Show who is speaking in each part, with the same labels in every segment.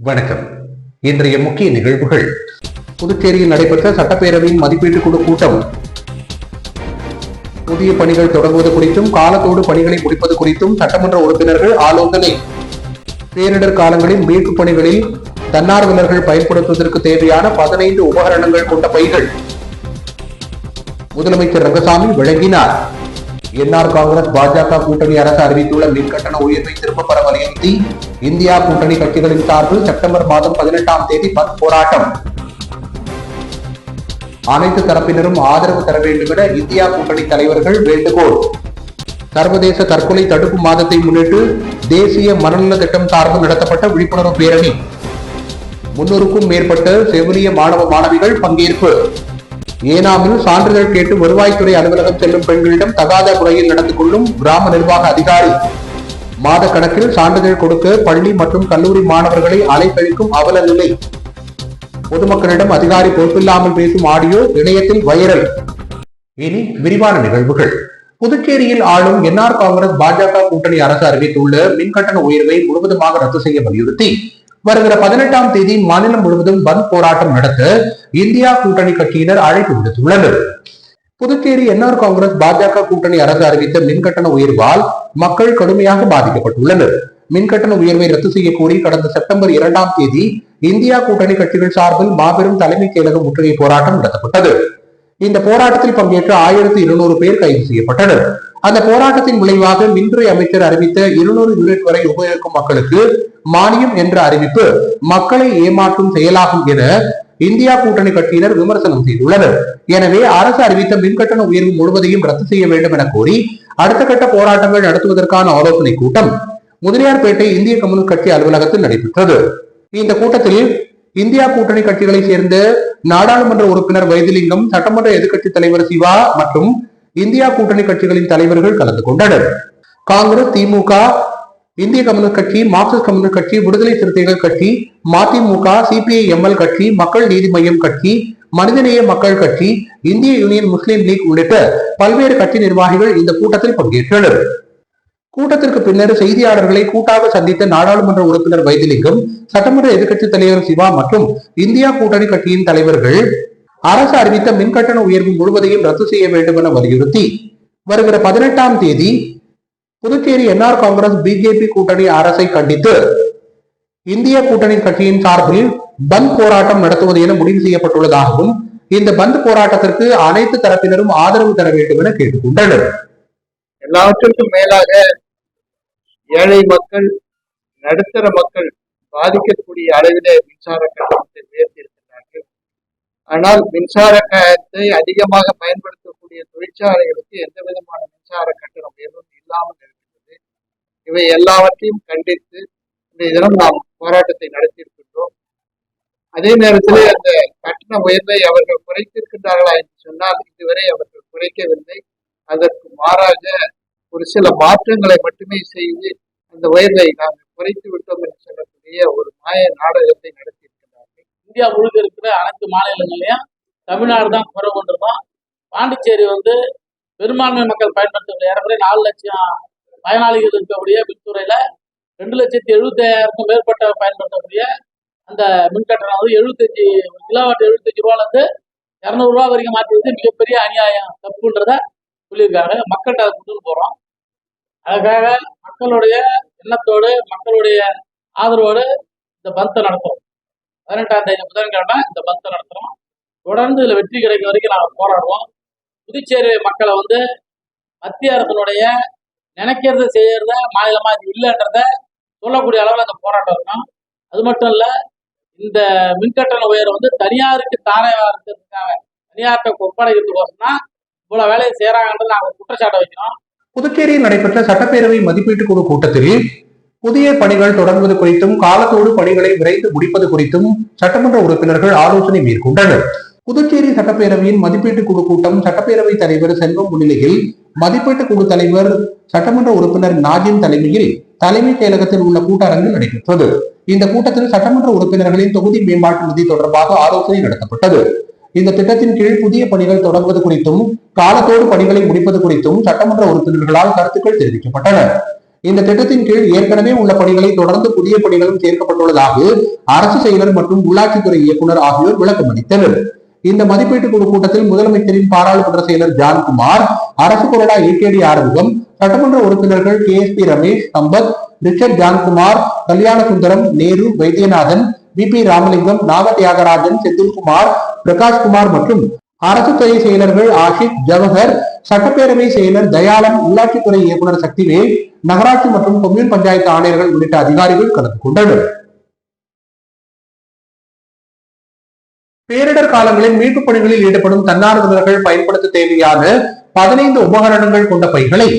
Speaker 1: வணக்கம். இன்றைய முக்கிய நிகழ்வுகள். புதுச்சேரியில் நடைபெற்ற சட்டப்பேரவையின் மதிப்பீட்டுக் குழு கூட்டம். புதிய பணிகள் தொடங்குவது குறித்தும் காலத்தோடு பணிகளை முடிப்பது குறித்தும் சட்டமன்ற உறுப்பினர்கள் ஆலோசனை. பேரிடர் காலங்களில் மீட்புப் பணிகளில் தன்னார்வலர்கள் பயன்படுத்துவதற்கு தேவையான 15 உபகரணங்கள் கொண்ட பைகள் முதலமைச்சர் ரங்கசாமி வழங்கினார். என்ஆர் காங்கிரஸ் பாஜக கூட்டணி அரசு அறிவித்துள்ள மின்கட்டண உயர்வை திரும்ப பெற வலியுறுத்தி இந்தியா கூட்டணி கட்சிகளின் சார்பில் செப்டம்பர் மாதம் 18ஆம் தேதி பந்த் போராட்டம். அனைத்து தரப்பினரும் ஆதரவு தர வேண்டும் என இந்தியா கூட்டணி தலைவர்கள் வேண்டுகோள். சர்வதேச தற்கொலை தடுப்பு மாதத்தை முன்னிட்டு தேசிய மனநல திட்டம் சார்பில் நடத்தப்பட்ட விழிப்புணர்வு பேரணி. 300க்கும் மேற்பட்ட செவிலிய மாணவ மாணவிகள் பங்கேற்பு. ஏனாமில் சான்றிதழ் கேட்டு வருவாய்த்துறை அலுவலகம் செல்லும் பெண்களிடம் தகாத முறையில் நடந்து கொள்ளும் கிராம நிர்வாக அதிகாரி. மாத கணக்கில் சான்றிதழ் கொடுக்க பள்ளி மற்றும் கல்லூரி மாணவர்களை அலைக்கழிக்கும் அவல நிலை. பொதுமக்களிடம் அதிகாரி பொறுப்பில்லாமல் பேசும் ஆடியோ இணையத்தில் வைரல். இனி விரிவான நிகழ்வுகள். புதுச்சேரியில் ஆளும் என்ஆர் காங்கிரஸ் பாஜக கூட்டணி அரசு அறிவித்துள்ள மின்கட்டண உயர்வை முழுவதுமாக ரத்து செய்ய வலியுறுத்தி வருகிற 18ஆம் தேதி மாநிலம் முழுவதும் பந்த் போராட்டம் நடத்த இந்தியா கூட்டணி கட்சியினர் அழைப்பு விடுத்துள்ளனர். புதுச்சேரி என்ஆர் காங்கிரஸ் பாஜக கூட்டணி அரசு அறிவித்த மின்கட்டண உயர்வால் மக்கள் கடுமையாக பாதிக்கப்பட்டுள்ளனர். மின்கட்டண உயர்வை ரத்து செய்ய கோரி கடந்த செப்டம்பர் 2ஆம் தேதி இந்தியா கூட்டணி கட்சிகள் சார்பில் மாபெரும் தலைமைச் செயலக முற்றுகை போராட்டம் நடத்தப்பட்டது. இந்த போராட்டத்தில் பங்கேற்ற 1200 பேர் கைது செய்யப்பட்டனர். அந்த போராட்டத்தின் விளைவாக மின்துறை அமைச்சர் அறிவித்த 200 யூனிட் வரை உபயோகிக்கும் மக்களுக்கு மானியம் என்ற அறிவிப்பு மக்களை ஏமாற்றும் செயலாகும் என இந்தியா கூட்டணி கட்சியினர் விமர்சனம் செய்துள்ளனர். எனவே அரசு அறிவித்த மின்கட்டண உயர்வு முழுவதையும் ரத்து செய்ய வேண்டும் என கோரி அடுத்த கட்ட போராட்டங்கள் நடத்துவதற்கான ஆலோசனை கூட்டம் முதலியார்பேட்டை இந்திய கம்யூனிஸ்ட் கட்சி அலுவலகத்தில் நடைபெற்றது. இந்த கூட்டத்தில் இந்தியா கூட்டணி கட்சிகளை சேர்ந்த நாடாளுமன்ற உறுப்பினர் வைத்திலிங்கம், சட்டமன்ற எதிர்க்கட்சி தலைவர் சிவா மற்றும் இந்தியா கூட்டணி கட்சிகளின் தலைவர்கள் கலந்து கொண்டனர். காங்கிரஸ், திமுக, இந்திய கம்யூனிஸ்ட் கட்சி, மார்க்சிஸ்ட் கம்யூனிஸ்ட் கட்சி, விடுதலை சிறுத்தைகள் கட்சி, மதிமுக, சிபிஐ எம்எல் கட்சி, மக்கள் நீதி மய்யம் கட்சி, மனிதநேய மக்கள் கட்சி, இந்திய யூனியன் முஸ்லீம் லீக் உள்ளிட்ட பல்வேறு கட்சி நிர்வாகிகள் இந்த கூட்டத்தில் பங்கேற்றனர். கூட்டத்திற்கு பின்னர் செய்தியாளர்களை கூட்டாக சந்தித்த நாடாளுமன்ற உறுப்பினர் வைத்திலிங்கம், சட்டமன்ற எதிர்க்கட்சி தலைவர் சிவா மற்றும் இந்தியா கூட்டணி கட்சியின் தலைவர்கள் அரசு அறிவித்த மின்கட்டண உயர்வு முழுவதையும் ரத்து செய்ய வேண்டும் என வலியுறுத்தி வருகிற 18ஆம் தேதி புதுச்சேரி என்ஆர் காங்கிரஸ் பிஜேபி கூட்டணி அரசை கண்டித்து இந்திய கூட்டணி கட்சியின் சார்பில் பந்த் போராட்டம் நடத்துவது என முடிவு செய்யப்பட்டுள்ளதாகவும் இந்த பந்த் போராட்டத்திற்கு அனைத்து தரப்பினரும் ஆதரவு தர வேண்டும் என கேட்டுக் கொண்டனர்.
Speaker 2: எல்லாவற்றிற்கும் மேலாக ஏழை மக்கள், நடுத்தர மக்கள் பாதிக்கக்கூடிய அளவிலே மின்சார கட்டணத்தை உயர்த்தியிருக்கிறார்கள். ஆனால் மின்சார கட்டணத்தை அதிகமாக பயன்படுத்தக்கூடிய தொழிற்சாலைகளுக்கு எந்த விதமான மின்சார கட்டண உயர்வும் இல்லாமல் இருக்கிறது. இவை எல்லாவற்றையும் கண்டித்து இந்த தினம் நாம் போராட்டத்தை நடத்தியிருக்கின்றோம். அதே நேரத்தில் அந்த கட்டண உயர்வை அவர்கள் குறைத்திருக்கின்றார்களா என்று சொன்னால் இதுவரை அவர்கள் குறைக்கவில்லை. அதற்கு மாறாக ஒரு சில மாற்றங்களை மட்டுமே செய்து அந்த உயர்வை நாங்கள் குறைத்து விட்டோம் என்று சொல்லக்கூடிய ஒரு மாய நாடகத்தை நடத்தியிருக்கிறார்கள்.
Speaker 3: இந்தியா முழுக்க இருக்கிற அனைத்து மாநிலங்களையும் தமிழ்நாடு தான் குறை கொண்டிருக்கோம். பாண்டிச்சேரி பெரும்பான்மை மக்கள் பயன்படுத்தக்கூடிய ஏறக்குறைய 4 லட்சம் பயனாளிகள் இருக்கக்கூடிய மின்துறையில 2,70,000க்கும் மேற்பட்ட பயன்படுத்தக்கூடிய அந்த மின்கட்டணம் 75 கிலோவாட் 75 ரூபாயிலிருந்து 200 ரூபா வரைக்கும் மாற்றுறது மிகப்பெரிய அநியாயம், தப்புன்றத சொல்லியிருக்காங்க. மக்கள்கிட்ட அதை கொண்டு போறோம். அதுக்காக மக்களுடைய எண்ணத்தோடு, மக்களுடைய ஆதரவோடு இந்த பந்தை நடத்துறோம். 18ஆம் தேதி புதன்கிழமை இந்த பந்தை நடத்துறோம். தொடர்ந்து இதுல வெற்றி கிடைக்கும் வரைக்கும் நாங்கள் போராடுவோம். புதுச்சேரி மக்களை மத்திய அரசனுடைய நினைக்கிறத செய்யறத மாநிலமா இது இல்லைன்றத சொல்லக்கூடிய அளவில் அந்த போராட்டம் இருக்கும். அது மட்டும் இல்ல, இந்த மின்கட்டண உயர்வு தனியாருக்கு தானே இருக்கிறதுக்காக, தனியார்கிட்ட ஒப்படைக்கிறதுக்கோசம்னா இவ்வளவு வேலையை செய்யறாங்கன்றது நாங்கள் குற்றச்சாட்டை வைக்கிறோம்.
Speaker 1: புதுச்சேரியில் நடைபெற்ற சட்டப்பேரவை மதிப்பீட்டு குழு கூட்டத்தில் புதிய பணிகள் தொடங்குவது குறித்தும் காலத்தோடு பணிகளை விரைந்து முடிப்பது குறித்தும் சட்டமன்ற உறுப்பினர்கள் ஆலோசனை மேற்கொண்டனர். புதுச்சேரி சட்டப்பேரவையின் மதிப்பீட்டு குழு கூட்டம் சட்டப்பேரவை தலைவர் செல்வம் முன்னிலையில் மதிப்பீட்டு குழு தலைவர் சட்டமன்ற உறுப்பினர் நாஜிம் தலைமையில் தலைமைச் செயலகத்தில் உள்ள கூட்டரங்கில் நடைபெற்றது. இந்த கூட்டத்தில் சட்டமன்ற உறுப்பினர்களின் தொகுதி மேம்பாட்டு நிதி தொடர்பாக ஆலோசனை நடத்தப்பட்டது. இந்த திட்டத்தின் கீழ் புதிய பணிகள் தொடங்குவது குறித்தும் காலத்தோடு பணிகளை முடிப்பது குறித்தும் சட்டமன்ற உறுப்பினர்களால் கருத்துக்கள் தெரிவிக்கப்பட்டன. இந்த திட்டத்தின் கீழ் ஏற்கனவே உள்ள பணிகளை தொடர்ந்து புதிய பணிகளும் சேர்க்கப்பட்டுள்ளதாக அரசு செயலர் மற்றும் உள்ளாட்சித்துறை இயக்குநர் ஆகியோர் விளக்கம் அளித்தனர். இந்த மதிப்பீட்டு குழு கூட்டத்தில் முதலமைச்சரின் பாராளுமன்ற செயலர் ஜான்குமார், அரசு கொறடா ஏகேடி ஆறுமுகம், சட்டமன்ற உறுப்பினர்கள் KSP Ramesh, Sampath, Richard Johnkumar, Kalyana Sundaram, Nehru, Vaidyanathan, BP Ramalingam, நாகதியாகராஜன், Senthilkumar, Prakash Kumar மற்றும் அரசு துறை செயலர்கள் ஆஷிக், ஜவஹர், சட்டப்பேரவை செயலர் தயாளன், உள்ளாட்சித்துறை இயக்குநர் சக்திவேல், நகராட்சி மற்றும் கொம்யூன் பஞ்சாயத்து ஆணையர்கள் உள்ளிட்ட அதிகாரிகள் கலந்து கொண்டனர். பேரிடர் காலங்களில் மீட்புப் பணிகளில் ஈடுபடும் தன்னார்வலர்கள் பயன்படுத்த தேவையான 15 உபகரணங்கள் கொண்ட பைகளை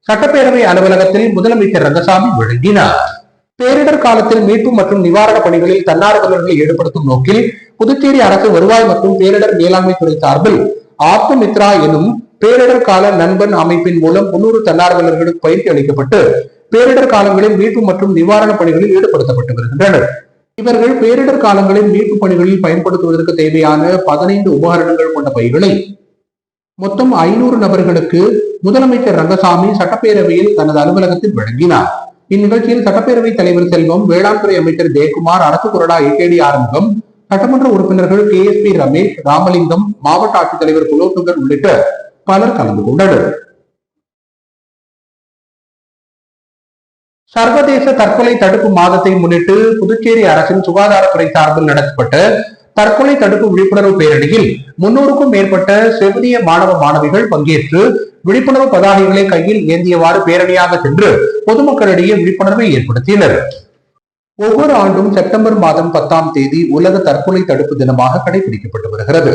Speaker 1: சட்டப்பேரவை அலுவலகத்தில் முதலமைச்சர் ரங்கசாமி வழங்கினார். பேரிடர் காலத்தில் மீட்பு மற்றும் நிவாரண பணிகளில் தன்னார்வலர்களை ஈடுபடுத்தும் நோக்கில் புதுச்சேரி அரசு வருவாய் மற்றும் பேரிடர் மேலாண்மை துறை சார்பில் ஆத்மமித்ரா எனும் பேரிடர் கால நண்பன் அமைப்பின் மூலம் 300 தன்னார்வலர்களுக்கு பயிற்சி அளிக்கப்பட்டு பேரிடர் காலங்களில் மீட்பு மற்றும் நிவாரண பணிகளில் ஈடுபடுத்தப்பட்டு வருகின்றனர். இவர்கள் பேரிடர் காலங்களில் மீட்பு பணிகளில் பயன்படுத்துவதற்கு தேவையான 15 உபகரணங்கள் கொண்ட பைகளை மொத்தம் 500 நபர்களுக்கு முதலமைச்சர் ரங்கசாமி சட்டப்பேரவையில் தனது அலுவலகத்தில் வழங்கினார். இந்நிகழ்ச்சியில் சட்டப்பேரவை தலைவர் செல்வம், வேளாண் துறை அமைச்சர் ஜெயக்குமார், அரசு கொறடா ஏகேடி ஆறுமுகம், சட்டமன்ற உறுப்பினர்கள் KSP ரமேஷ், ராமலிங்கம், மாவட்ட ஆட்சித்தலைவர் குலோத்துங்கன் உள்ளிட்ட பலர் கலந்து கொண்டனர். சர்வதேச தற்கொலை தடுப்பு மாதத்தை முன்னிட்டு புதுச்சேரி அரசின் சுகாதாரத்துறை சார்பில் நடத்தப்பட்ட தற்கொலை தடுப்பு விழிப்புணர்வு பேரணியில் 300க்கும் மேற்பட்ட செவிலிய மாணவ மாணவிகள் பங்கேற்று விழிப்புணர்வு பதாகைகளை கையில் ஏந்தியவாறு பேரணியாக சென்று பொதுமக்களிடையே விழிப்புணர்வை ஏற்படுத்தினர். ஒவ்வொரு ஆண்டும் செப்டம்பர் மாதம் 10ஆம் தேதி உலக தற்கொலை தடுப்பு தினமாக கடைபிடிக்கப்பட்டு வருகிறது.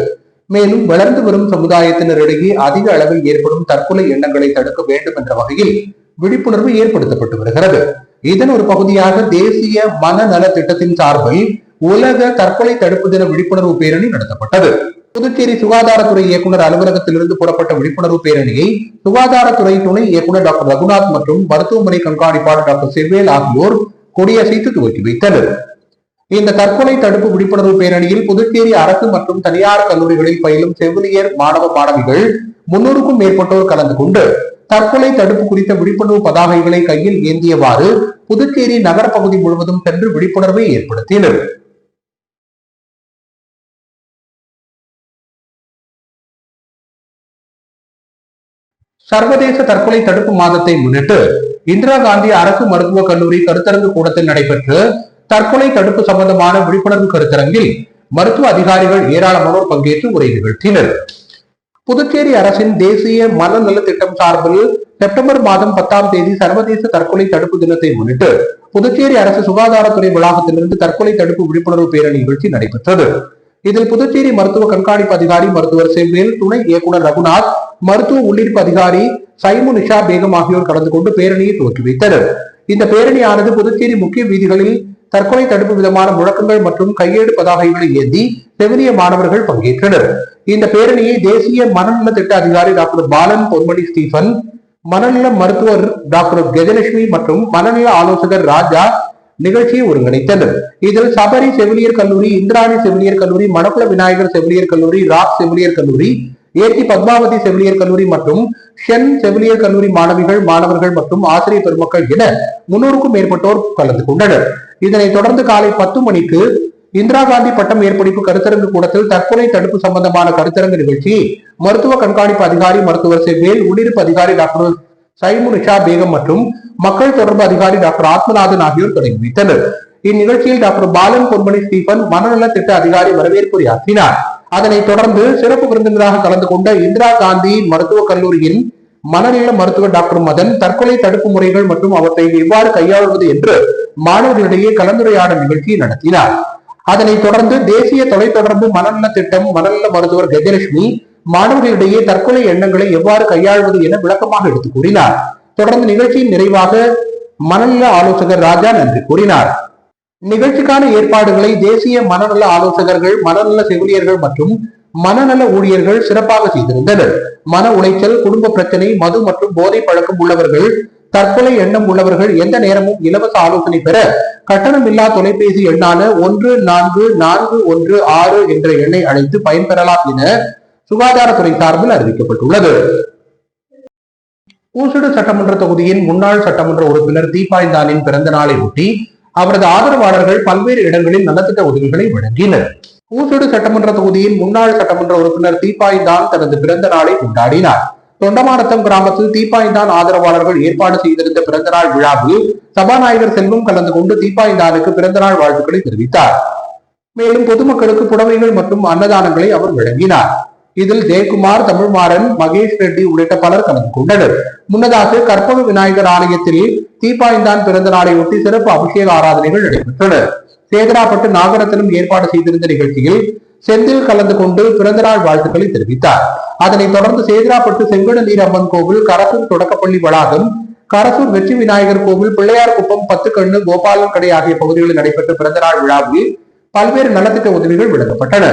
Speaker 1: மேலும் வளர்ந்து வரும் சமுதாயத்தினரிடையே அதிக அளவில் ஏற்படும் தற்கொலை எண்ணங்களை தடுக்க வேண்டும் என்ற வகையில் விழிப்புணர்வு ஏற்படுத்தப்பட்டு வருகிறது. இதன் ஒரு பகுதியாக தேசிய மனநல திட்டத்தின் சார்பில் உலக தற்கொலை தடுப்பு தின விழிப்புணர்வு பேரணி நடத்தப்பட்டது. புதுச்சேரி சுகாதாரத்துறை இயக்குநர் அலுவலகத்திலிருந்து புறப்பட்ட விழிப்புணர்வு பேரணியை சுகாதாரத்துறை துணை இயக்குநர் டாக்டர் ரகுநாத் மற்றும் மருத்துவமனை கண்காணிப்பாளர் டாக்டர் செவ்வேல் ஆகியோர் கொடியசைத்து துவக்கி வைத்தனர். இந்த தற்கொலை தடுப்பு விழிப்புணர்வு பேரணியில் புதுச்சேரி அரசு மற்றும் தனியார் கல்லூரிகளில் பயிலும் செவிலியர் மாணவ மாணவிகள் 300க்கும் மேற்பட்டோர் கலந்து கொண்டு தற்கொலை தடுப்பு குறித்த விழிப்புணர்வு பதாகைகளை கையில் ஏந்தியவாறு புதுச்சேரி நகர பகுதி முழுவதும் சென்று விழிப்புணர்வை ஏற்படுத்தினர். சர்வதேச தற்கொலை தடுப்பு மாதத்தை முன்னிட்டு இந்திரா காந்தி அரசு மருத்துவக் கல்லூரி கருத்தரங்கு கூடத்தில் நடைபெற்ற தற்கொலை தடுப்பு சம்பந்தமான விழிப்புணர்வு கருத்தரங்கில் மருத்துவ அதிகாரிகள் ஏராளமானோர் பங்கேற்று உரை நிகழ்த்தினர். புதுச்சேரி அரசின் தேசிய மனநல திட்டம் சார்பில் செப்டம்பர் மாதம் 10ஆம் தேதி சர்வதேச தற்கொலை தடுப்பு தினத்தை முன்னிட்டு புதுச்சேரி அரசு சுகாதாரத்துறை வளாகத்திலிருந்து தற்கொலை தடுப்பு விழிப்புணர்வு பேரணி நிகழ்ச்சி நடைபெற்றது. இதில் புதுச்சேரி மருத்துவ கண்காணிப்பு அதிகாரி மருத்துவர் செவ்வேல், துணை இயக்குநர் ரகுநாத், மருத்துவ உள்ளிருப்பு அதிகாரி சைமு நிஷா பேகம் ஆகியோர் கலந்து கொண்டு பேரணியை துவக்கி வைத்தனர். இந்த பேரணியானது புதுச்சேரி முக்கிய வீதிகளில் தற்கொலை தடுப்பு விதமான முழக்கங்கள் மற்றும் கையேடு பதாகைகளை ஏந்தி செவிலிய மாணவர்கள் பங்கேற்றனர். இந்த பேரணியை தேசிய மனநல திட்ட அதிகாரி டாக்டர் பாலன் பொன்மணி ஸ்டீபன், மனநல மருத்துவர் டாக்டர் கஜலட்சுமி மற்றும் மனநல ஆலோசகர் ராஜா நிகழ்ச்சியை ஒருங்கிணைத்தனர். இதில் சபரி செவிலியர் கல்லூரி, இந்திராணி செவிலியர் கல்லூரி, மணக்குள விநாயகர் செவிலியர் கல்லூரி, ராக் செவிலியர் கல்லூரி, ஏடி பத்மாவதி செவிலியர் கல்லூரி மற்றும் ஷென் செவிலியர் கல்லூரி மாணவிகள், மாணவர்கள் மற்றும் ஆசிரியர் பெருமக்கள் என 300க்கும் மேற்பட்டோர் கலந்து கொண்டனர். இதனைத் தொடர்ந்து காலை 10 மணிக்கு இந்திரா காந்தி பட்டம் மேற்படிப்பு கருத்தரங்கு கூடத்தில் தற்கொலை தடுப்பு சம்பந்தமான கருத்தரங்கு நிகழ்ச்சியை மருத்துவ கண்காணிப்பு அதிகாரி மருத்துவர் செவ்வேல், உள்ளிருப்பு அதிகாரி டாக்டர் சைமு நிஷா பேகம் மற்றும் மக்கள் தொடர்பு அதிகாரி டாக்டர் ஆத்மநாதன் ஆகியோர் தொடங்கி வைத்தனர். இந்நிகழ்ச்சியில் டாக்டர் பாலன் பொன்மணி ஸ்டீபன் மனநல திட்ட அதிகாரி வரவேற்புரையாற்றினார். அதனைத் தொடர்ந்து சிறப்பு விருந்தினராக கலந்து கொண்ட இந்திரா காந்தி மருத்துவக் கல்லூரியின் மனநல மருத்துவர் டாக்டர் மதன் தற்கொலை தடுப்பு முறைகள் மற்றும் அவற்றை எவ்வாறு கையாளுவது என்று மாணவர்களிடையே கலந்துரையாடல் நிகழ்ச்சியை நடத்தினார். அதனைத் தொடர்ந்து தேசிய தொலைத்தொடர்பு மனநல திட்டம் மனநல மருத்துவர் கஜலட்சுமி மாணவர்களிடையே தற்கொலை எண்ணங்களை எவ்வாறு கையாள்வது என விளக்கமாக எடுத்துக் கூறினார். தொடர்ந்து நிகழ்ச்சியின் நிறைவாக மனநல ஆலோசகர் ராஜா நன்றி கூறினார். நிகழ்ச்சிக்கான ஏற்பாடுகளை தேசிய மனநல ஆலோசகர்கள், மனநல செவிலியர்கள் மற்றும் மனநல ஊழியர்கள் சிறப்பாக செய்திருந்தனர். மன உளைச்சல், குடும்ப பிரச்சனை, மது மற்றும் போதை பழக்கம் உள்ளவர்கள், தற்கொலை எண்ணம் உள்ளவர்கள் எந்த நேரமும் இலவச ஆலோசனை பெற கட்டணமில்லா தொலைபேசி எண்ணான 14416 என்ற எண்ணை அழைத்து பயன்பெறலாம் என சுகாதாரத்துறை சார்பில் அறிவிக்கப்பட்டுள்ளது. பூசுடு சட்டமன்ற தொகுதியின் முன்னாள் சட்டமன்ற உறுப்பினர் தீபாய்ந்தானின் பிறந்த நாளை ஒட்டி அவரது ஆதரவாளர்கள் பல்வேறு இடங்களில் நலத்திட்ட உதவிகளை வழங்கினர். பூசுடு சட்டமன்ற தொகுதியின் முன்னாள் சட்டமன்ற உறுப்பினர் தீபாய்ந்தான் தனது பிறந்த நாளை கொண்டாடினார். தொண்டமானத்தம் கிராமத்தில் தீபாய்ந்தான் ஆதரவாளர்கள் ஏற்பாடு செய்திருந்த பிறந்தநாள் விழாவில் சபாநாயகர் செல்வம் கலந்து கொண்டு தீபாய்ந்தானுக்கு பிறந்தநாள் வாழ்த்துக்களை தெரிவித்தார். மேலும் பொதுமக்களுக்கு புடவைகள் மற்றும் அன்னதானங்களை அவர் வழங்கினார். இதில் ஜெயக்குமார், தமிழ்மாறன், மகேஷ் ரெட்டி உள்ளிட்ட பலர் கலந்து கொண்டனர். முன்னதாக கற்பக விநாயகர் ஆலயத்தில் தீபாய்ந்தான் பிறந்த நாளை ஒட்டி சிறப்பு அபிஷேக ஆராதனைகள் நடைபெற்றன. சேதராப்பட்டு நாகரத்தினம் ஏற்பாடு செய்திருந்த நிகழ்ச்சியில் செந்தில் கலந்து கொண்டு பிறந்தநாள் வாழ்த்துக்களை தெரிவித்தார். அதனைத் தொடர்ந்து சேதராப்பட்டு செங்கடநீர் அம்மன் கோவில், கரசூர் தொடக்கப்பள்ளி வளாகம், கரசூர் வெற்றி விநாயகர் கோவில், பிள்ளையார் குப்பம், பத்துக்கண்ணு, கோபாலன் கடை ஆகிய பகுதிகளில் நடைபெற்ற பிறந்தநாள் விழாவில் பல்வேறு நலத்திட்ட உதவிகள் வழங்கப்பட்டன.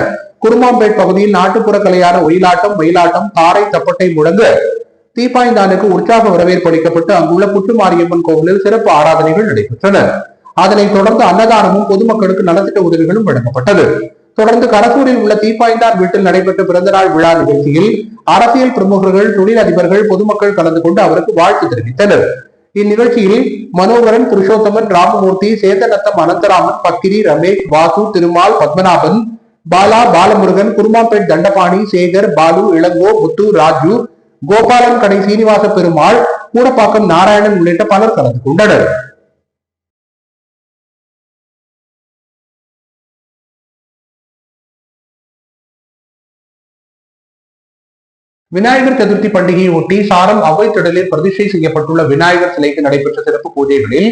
Speaker 1: குருமாம்பேட் பகுதியில் நாட்டுப்புற கலையான ஒயிலாட்டம், மயிலாட்டம், தாரை தப்பட்டை முழங்க தீபாய்ந்தானுக்கு உற்சாக வரவேற்பு அளிக்கப்பட்டு அங்குள்ள புட்டுமாரியம்மன் கோவிலில் சிறப்பு ஆராதனைகள் நடைபெற்றன. அதனைத் தொடர்ந்து அன்னதானமும் பொதுமக்களுக்கு நலத்திட்ட உதவிகளும் வழங்கப்பட்டது. தொடர்ந்து கரசூரில் உள்ள தீபாய்ந்தார் வீட்டில் நடைபெற்ற பிறந்தநாள் விழா நிகழ்ச்சியில் அரசியல் பிரமுகர்கள், தொழில் அதிபர்கள், பொதுமக்கள் கலந்து கொண்டு அவருக்கு வாழ்த்து தெரிவித்தனர். இந்நிகழ்ச்சியில் மனோகரன், புருஷோத்தமன், ராமமூர்த்தி, சேதநத்தம் அனந்தராமன், பக்கிரி, ரமேஷ், வாசு, திருமால், பத்மநாபன், பாலா, பாலமுருகன், குருமாம்பேட் தண்டபாணி, சேகர், பாலு, இளங்கோ, முத்து, ராஜு, கோபாலன் கடை சீனிவாச பெருமாள், கூடப்பாக்கம் நாராயணன் உள்ளிட்ட பலர் கலந்து கொண்டனர். விநாயகர் சதுர்த்தி பண்டிகையை ஒட்டி சாரம் அவ்வை திடலில் பிரதிஷ்டை செய்யப்பட்டுள்ள விநாயகர் சிலைக்கு நடைபெற்ற சிறப்பு பூஜைகளில்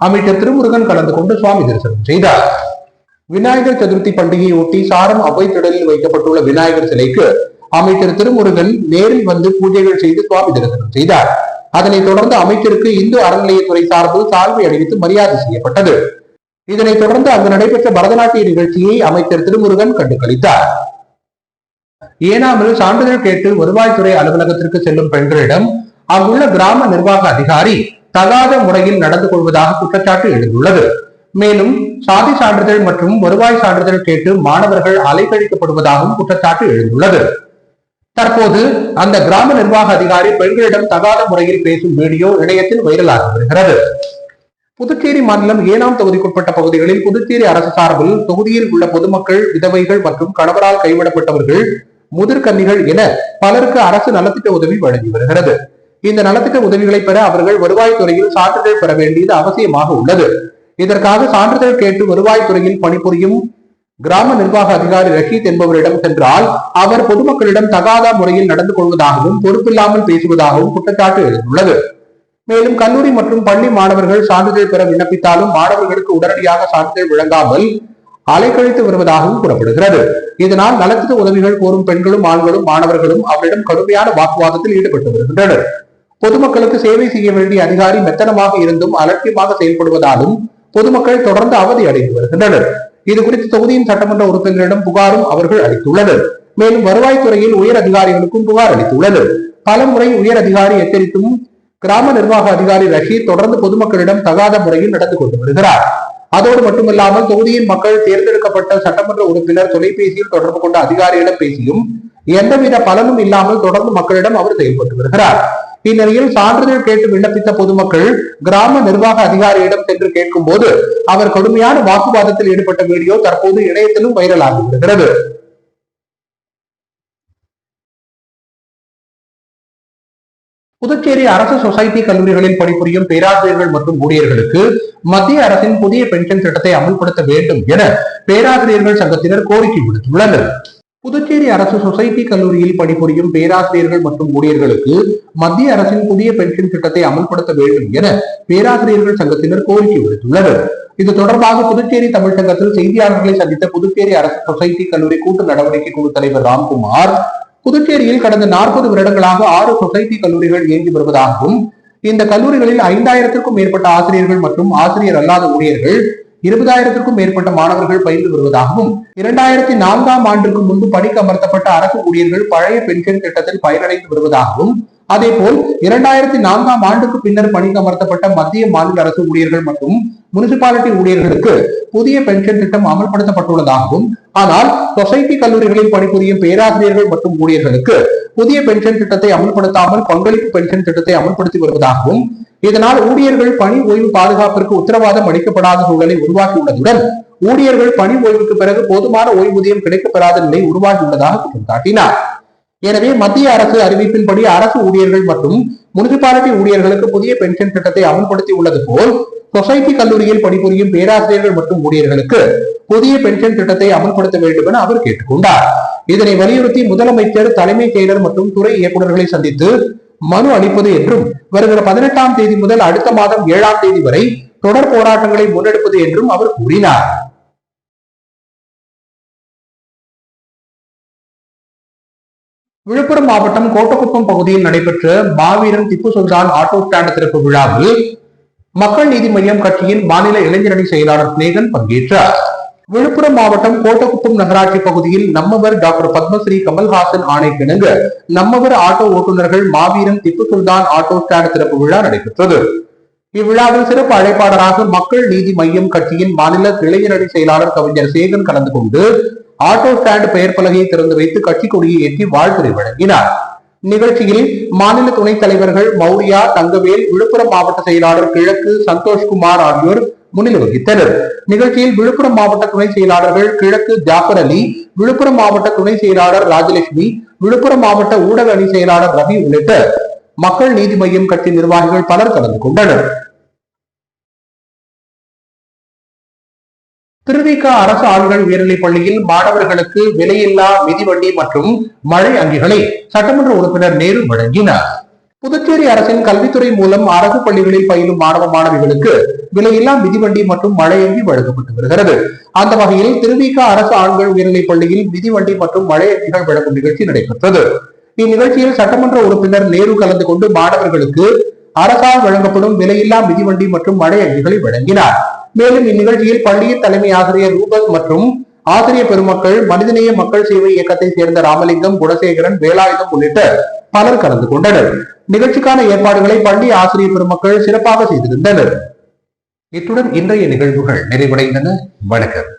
Speaker 1: அமைச்சர் திருமுருகன் கலந்து கொண்டு சுவாமி தரிசனம் செய்தார். விநாயகர் சதுர்த்தி பண்டிகையை ஒட்டி சாரம் அவ்வை திடலில் வைக்கப்பட்டுள்ள விநாயகர் சிலைக்கு அமைச்சர் திருமுருகன் நேரில் வந்து பூஜைகள் செய்து சுவாமி தரிசனம் செய்தார். அதனைத் தொடர்ந்து அமைச்சருக்கு இந்து அறநிலையத்துறை சார்பில் சால்வை அணிவித்து மரியாதை செய்யப்பட்டது. இதனைத் தொடர்ந்து அங்கு நடைபெற்ற பரதநாட்டிய நிகழ்ச்சியை அமைச்சர் திருமுருகன் கண்டுகளித்தார். ஏனாமில் சான்றிதழ் கேட்டு வருவாய்த்துறை அலுவலகத்திற்கு செல்லும் பெண்களிடம் அங்குள்ள கிராம நிர்வாக அதிகாரி தகாத முறையில் நடந்து கொள்வதாக குற்றச்சாட்டு எழுந்துள்ளது. மேலும் சாதி சான்றிதழ் மற்றும் வருவாய் சான்றிதழ் கேட்டு மாணவர்கள் அலைக்கழிக்கப்படுவதாகவும் குற்றச்சாட்டு எழுந்துள்ளது. தற்போது அந்த கிராம நிர்வாக அதிகாரி பெண்களிடம் தகாத முறையில் பேசும் வீடியோ இணையத்தில் வைரலாகி வருகிறது. புதுச்சேரி மாநிலம் ஏனாம் தொகுதிக்குட்பட்ட பகுதிகளில் புதுச்சேரி அரசு சார்பில் தொகுதியில் உள்ள பொதுமக்கள், விதவைகள் மற்றும் கணவரால் கைவிடப்பட்டவர்கள், முதிர்கன்னிகள் என பலருக்கு அரசு நலத்திட்ட உதவி வழங்கி வருகிறது. இந்த நலத்திட்ட உதவிகளை பெற அவர்கள் வருவாய்த்துறையில் சான்றிதழ் பெற வேண்டியது அவசியமாக உள்ளது. இதற்காக சான்றிதழ் கேட்டு வருவாய்த்துறையில் பணிபுரியும் கிராம நிர்வாக அதிகாரி ரஷீத் என்பவரிடம் சென்றால் அவர் பொதுமக்களிடம் தகாத முறையில் நடந்து கொள்வதாகவும் பொறுப்பில்லாமல் பேசுவதாகவும் குற்றச்சாட்டு எழுந்துள்ளது. மேலும் கல்லூரி மற்றும் பள்ளி மாணவர்கள் சான்றிதழ் பெற விண்ணப்பித்தாலும் மாணவர்களுக்கு உடனடியாக சான்றிதழ் வழங்காமல் அலைக்கழித்து வருவதாகவும் கூறப்படுகிறது. இதனால் நலத்திட்ட உதவிகள் கோரும் பெண்களும், ஆண்களும், மாணவர்களும் அவரிடம் கடுமையான வாக்குவாதத்தில் ஈடுபட்டு வருகின்றனர். பொதுமக்களுக்கு சேவை செய்ய வேண்டிய அதிகாரி மெத்தனமாக இருந்தும் அலட்சியமாக செயல்படுவதாலும் பொதுமக்கள் தொடர்ந்து அவதி அடைந்து வருகின்றனர். இது குறித்து தொகுதியின் சட்டமன்ற உறுப்பினரிடம் புகாரும் அவர்கள் அளித்துள்ளனர். மேலும் வருவாய்த்துறையில் உயர் அதிகாரிகளுக்கும் புகார் அளித்துள்ளனர். பலமுறை உயர் அதிகாரி எச்சரித்தும் கிராம நிர்வாக அதிகாரி ரஷீத் தொடர்ந்து பொதுமக்களிடம் தகாத முறையில் நடந்து கொண்டு வருகிறார். அதோடு மட்டுமல்லாமல் தொகுதியின் மக்கள் தேர்ந்தெடுக்கப்பட்ட சட்டமன்ற உறுப்பினர் தொலைபேசியில் தொடர்பு கொண்ட அதிகாரியிடம் பேசியும் எந்தவித பலனும் இல்லாமல் தொடர்ந்து மக்களிடம் அவர் செயல்பட்டு வருகிறார். இந்நிலையில் சான்றிதழ் கேட்டு விண்ணப்பித்த பொதுமக்கள் கிராம நிர்வாக அதிகாரியிடம் சென்று கேட்கும் போது அவர் கடுமையான வாக்குவாதத்தில் ஈடுபட்ட வீடியோ தற்போது இணையத்திலும் வைரலாகி வருகிறது. புதுச்சேரி அரசு சொசைட்டி கல்லூரிகளில் பணிபுரியும் பேராசிரியர்கள் மற்றும் ஊழியர்களுக்கு மத்திய அரசின் புதிய பென்ஷன் திட்டத்தை அமல்படுத்த வேண்டும் என பேராசிரியர்கள் சங்கத்தினர் கோரிக்கை விடுத்துள்ளனர். புதுச்சேரி அரசு சொசைட்டி கல்லூரியில் பணிபுரியும் பேராசிரியர்கள் மற்றும் ஊழியர்களுக்கு மத்திய அரசின் புதிய பென்ஷன் திட்டத்தை அமல்படுத்த வேண்டும் என பேராசிரியர்கள் சங்கத்தினர் கோரிக்கை விடுத்துள்ளனர். இது தொடர்பாக புதுச்சேரி தமிழ்ச்சங்கத்தில் செய்தியாளர்களை சந்தித்த புதுச்சேரி அரசு சொசைட்டி கல்லூரி கூட்டு நடவடிக்கை குழு தலைவர் ராம்குமார், புதுச்சேரியில் கடந்த 40 வருடங்களாக 6 சொசைட்டி கல்லூரிகள் இயங்கி வருவதாகவும் இந்த கல்லூரிகளில் 5000த்திற்கும் மேற்பட்ட ஆசிரியர்கள் மற்றும் ஆசிரியர் அல்லாத ஊழியர்கள் 20,000த்திற்கும் மேற்பட்ட மாணவர்கள் பயின்று வருவதாகவும் 2004ஆம் ஆண்டுக்கு முன்பு பணிக்கு அமர்த்தப்பட்ட அரசு ஊழியர்கள் பழைய பென்ஷன் திட்டத்தில் பயனடைந்து வருவதாகவும் அதேபோல் 2004ஆம் ஆண்டுக்கு பின்னர் பணிக்கு அமர்த்தப்பட்ட மத்திய மாநில அரசு ஊழியர்கள் மற்றும் முனிசிபாலிட்டி ஊழியர்களுக்கு புதிய பென்ஷன் திட்டம் அமல்படுத்தப்பட்டுள்ளதாகவும் ஆனால் சொசைட்டி கல்லூரிகளில் பணிபுரியும் பேராசிரியர்கள் மற்றும் ஊழியர்களுக்கு புதிய பென்ஷன் திட்டத்தை அமல்படுத்தாமல் பங்களிப்பு பென்ஷன் திட்டத்தை அமல்படுத்தி வருவதாகவும் இதனால் ஊழியர்கள் பணி ஓய்வு பாதுகாப்பிற்கு உத்தரவாதம் அளிக்கப்படாத சூழலை உருவாக்கியுள்ளதுடன் ஊழியர்கள் பணி ஓய்வுக்கு பிறகு போதுமான ஓய்வூதியம் கிடைக்கப்பெறாத நிலை உருவாகியுள்ளதாக குற்றம் சாட்டினார். எனவே மத்திய அரசு அறிவிப்பின்படி அரசு ஊழியர்கள் மற்றும் முனிசிபாலிட்டி ஊழியர்களுக்கு புதிய பென்ஷன் திட்டத்தை அமல்படுத்தி உள்ளது போல் சொசைட்டி கல்லூரியில் பணிபுரியும் பேராசிரியர்கள் மற்றும் ஊழியர்களுக்கு புதிய பென்ஷன் திட்டத்தை அமல்படுத்த வேண்டும் என அவர் கேட்டுக்கொண்டார். இதனை வலியுறுத்தி முதலமைச்சர், தலைமைச் செயலர் மற்றும் துறை இயக்குநர்களை சந்தித்து மனு அளிப்பது என்றும் வருகிற 18ஆம் தேதி முதல் அடுத்த மாதம் 7ஆம் தேதி வரை தொடர் போராட்டங்களை முன்னெடுப்பது என்றும் அவர் கூறினார். விழுப்புரம் மாவட்டம் கோட்டக்குப்பம் பகுதியில் நடைபெற்ற மாவீரன் திப்பு சுல்தான் ஆட்டோ ஸ்டாண்ட் திறப்பு விழாவில் மக்கள் நீதி மய்யம் கட்சியின் மாநில இளைஞரணி செயலாளர் சிநேகன் பங்கேற்றார். விழுப்புரம் மாவட்டம் கோட்டக்குப்பம் நகராட்சி பகுதியில் நம்மவர் டாக்டர் பத்மஸ்ரீ கமல்ஹாசன் ஆணைக்கிணங்க நம்மவர் ஆட்டோ ஓட்டுநர்கள் மாவீரன் திப்பு சுல்தான் ஆட்டோ ஸ்டாண்ட் திறப்பு விழா நடைபெற்றது. இவ்விழாவில் சிறப்பு அழைப்பாளராக மக்கள் நீதி மய்யம் கட்சியின் மாநில இளைஞரணி செயலாளர் கவிஞர் சேகன் கலந்து கொண்டு ஆட்டோ ஸ்டாண்ட் பெயர் பலகையை திறந்து வைத்து கட்சி கொடியை ஏற்றி வாழ்த்துரை வழங்கினார். நிகழ்ச்சியில் மாநில துணைத் தலைவர்கள் மௌரியா, தங்கவேல், விழுப்புரம் மாவட்ட செயலாளர் கிழக்கு சந்தோஷ்குமார் ஆகியோர் முன்னிலை வகித்தனர். நிகழ்ச்சியில் விழுப்புரம் மாவட்ட துணை செயலாளர்கள் கிழக்கு ஜாஃபர் அலி, விழுப்புரம் மாவட்ட துணை செயலாளர் ராஜலட்சுமி, விழுப்புரம் மாவட்ட ஊடக அணி செயலாளர் ரவி உள்ளிட்ட மக்கள் நீதி மய்யம் கட்சி நிர்வாகிகள் பலர் கலந்து கொண்டனர். திருவிக அரசு ஆண்கள் உயர்நிலைப் பள்ளியில் மாணவர்களுக்கு விலையில்லா மிதிவண்டி மற்றும் மழை அங்கிகளை சட்டமன்ற உறுப்பினர் நேரு வழங்கினார். புதுச்சேரி அரசின் கல்வித்துறை மூலம் அரசு பள்ளிகளில் பயிலும் மாணவ மாணவிகளுக்கு விலையில்லா மிதிவண்டி மற்றும் மழை அங்கி வழங்கப்பட்டு வருகிறது. அந்த வகையில் திருவிக அரசு ஆண்கள் உயர்நிலைப் பள்ளியில் மிதிவண்டி மற்றும் மழை அங்கிகள் வழங்கும் நிகழ்ச்சி நடைபெற்றது. இந்நிகழ்ச்சியில் சட்டமன்ற உறுப்பினர் நேரு கலந்து கொண்டு மாணவர்களுக்கு அரசால் வழங்கப்படும் விலையில்லா மிதிவண்டி மற்றும் மழை அங்கிகளை வழங்கினார். மேலும் இந்நிகழ்ச்சியில் பள்ளியின் தலைமை ஆசிரியர் ரூபஸ் மற்றும் ஆசிரியர் பெருமக்கள், மனிதநேய மக்கள் சேவை இயக்கத்தை சேர்ந்த ராமலிங்கம், குணசேகரன், வேலாயுதம் உள்ளிட்ட பலர் கலந்து கொண்டனர். நிகழ்ச்சிக்கான ஏற்பாடுகளை பள்ளி ஆசிரியர் பெருமக்கள் சிறப்பாக செய்திருந்தனர். இத்துடன் இன்றைய நிகழ்வுகள் நிறைவடைந்தன. வணக்கம்.